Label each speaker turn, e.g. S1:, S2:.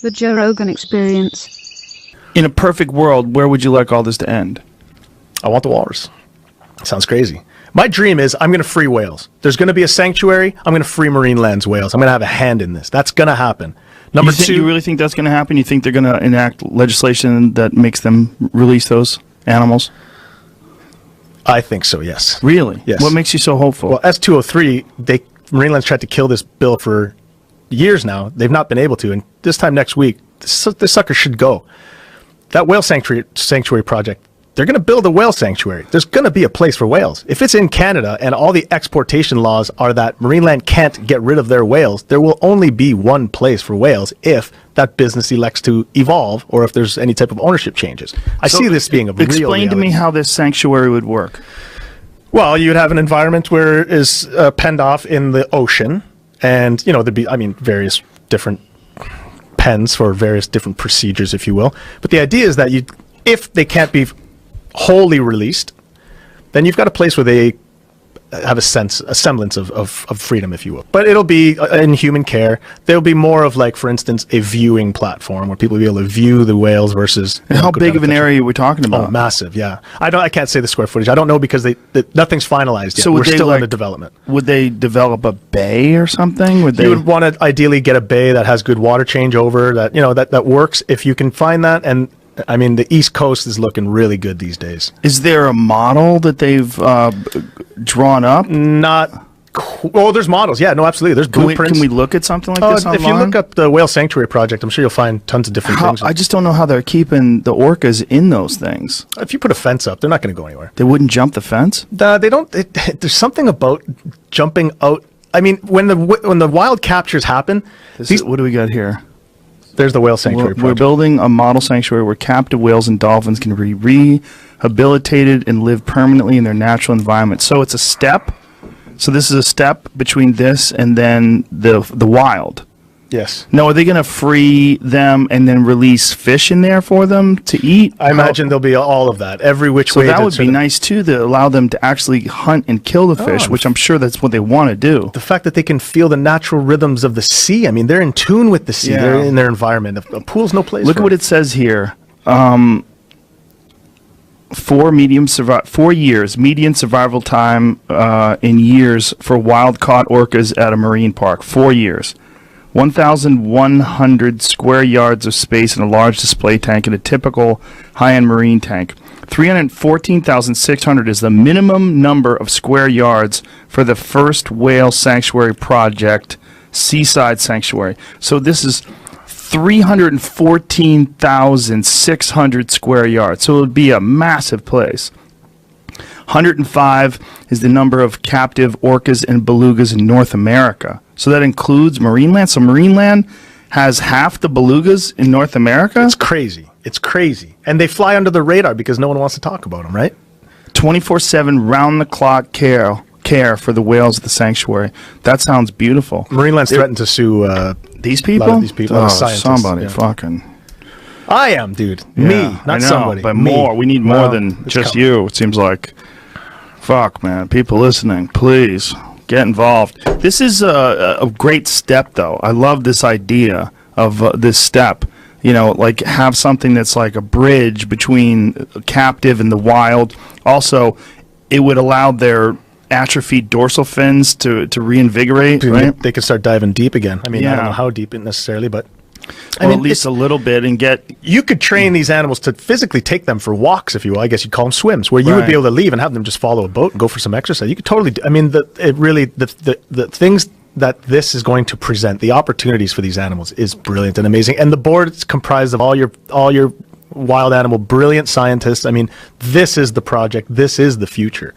S1: The Joe Rogan Experience.
S2: In a perfect world, where would you like all this to end?
S3: I want the walrus. Sounds crazy. My dream is I'm going to free whales. There's going to be a sanctuary. I'm going to free marine lands whales. I'm going to have a hand in this. That's going to happen. Number two.
S2: You really think that's going to happen? You think they're going to enact legislation that makes them release those animals?
S3: I think so, yes.
S2: Really?
S3: Yes.
S2: What makes you so hopeful?
S3: Well, S203, Marineland's tried to kill this bill for years now. They've not been able to. And this time next week, this sucker should go. That whale sanctuary project, they're going to build a whale sanctuary. There's going to be a place for whales. If it's in Canada and all the exportation laws are that Marineland can't get rid of their whales, there will only be one place for whales if that business elects to evolve or if there's any type of ownership changes. I see this being a real reality.
S2: Explain to me how this sanctuary would work.
S3: Well, you'd have an environment where it is penned off in the ocean, and there'd be, various different pens for various different procedures, if you will. But the idea is that if they can't be wholly released, then you've got a place where they have a semblance of freedom, if you will. But it'll be in human care. There'll be more of, like, for instance, a viewing platform where people will be able to view the whales versus.
S2: And how big of an area are we talking about?
S3: Oh, massive, yeah. I can't say the square footage. I don't know because nothing's finalized yet. So we're still in the development.
S2: Would they develop a bay or something?
S3: You would want to ideally get a bay that has good water changeover, that works if you can find that. And the East Coast is looking really good these days.
S2: Is there a model that they've drawn up?
S3: There's models. Yeah, no, absolutely. There's blueprints.
S2: Can we look at something like this online?
S3: If you look up the Whale Sanctuary Project, I'm sure you'll find tons of different things.
S2: I just don't know how they're keeping the orcas in those things.
S3: If you put a fence up, they're not going to go anywhere.
S2: They wouldn't jump the fence?
S3: They don't. There's something about jumping out. When the wild captures happen.
S2: What do we got here?
S3: There's the whale sanctuary project.
S2: We're building a model sanctuary where captive whales and dolphins can be rehabilitated and live permanently in their natural environment. So it's a step. So this is a step between this and then the wild.
S3: Yes.
S2: Now, are they going to free them and then release fish in there for them to eat?
S3: I imagine there'll be all of that. Every which way.
S2: So that would be nice, too, to allow them to actually hunt and kill the fish, which I'm sure that's what they want to do.
S3: The fact that they can feel the natural rhythms of the sea. They're in tune with the sea. Yeah. They're in their environment. A pool's no place.
S2: Look at what it says here. 4 years, median survival time in years for wild-caught orcas at a marine park. 4 years. 1,100 square yards of space in a large display tank in a typical high-end marine tank. 314,600 is the minimum number of square yards for the first whale sanctuary project, Seaside Sanctuary. So this is 314,600 square yards. So it would be a massive place. 105 is the number of captive orcas and belugas in North America. So that includes Marineland. So Marineland has half the belugas in North America?
S3: It's crazy. It's crazy. And they fly under the radar because no one wants to talk about them, right?
S2: 24/7 round-the-clock care for the whales at the sanctuary. That sounds beautiful.
S3: Marineland's threatened to sue
S2: these people?
S3: A lot of these people.
S2: Somebody fucking...
S3: I am, dude. Yeah, me, not somebody.
S2: But more. We need more than just you, it seems like. Fuck, man. People listening, please get involved. This is a great step, though. I love this idea of this step. Have something that's like a bridge between captive and the wild. Also, it would allow their atrophied dorsal fins to reinvigorate, right?
S3: They could start diving deep again. I don't know how deep necessarily, but...
S2: at least a little bit, and
S3: you could train these animals to physically take them for walks, if you will. I guess you'd call them swims, where you would be able to leave and have them just follow a boat and go for some exercise. You could totally. The things that this is going to present, the opportunities for these animals, is brilliant and amazing. And the board is comprised of all your wild animal brilliant scientists. This is the project. This is the future.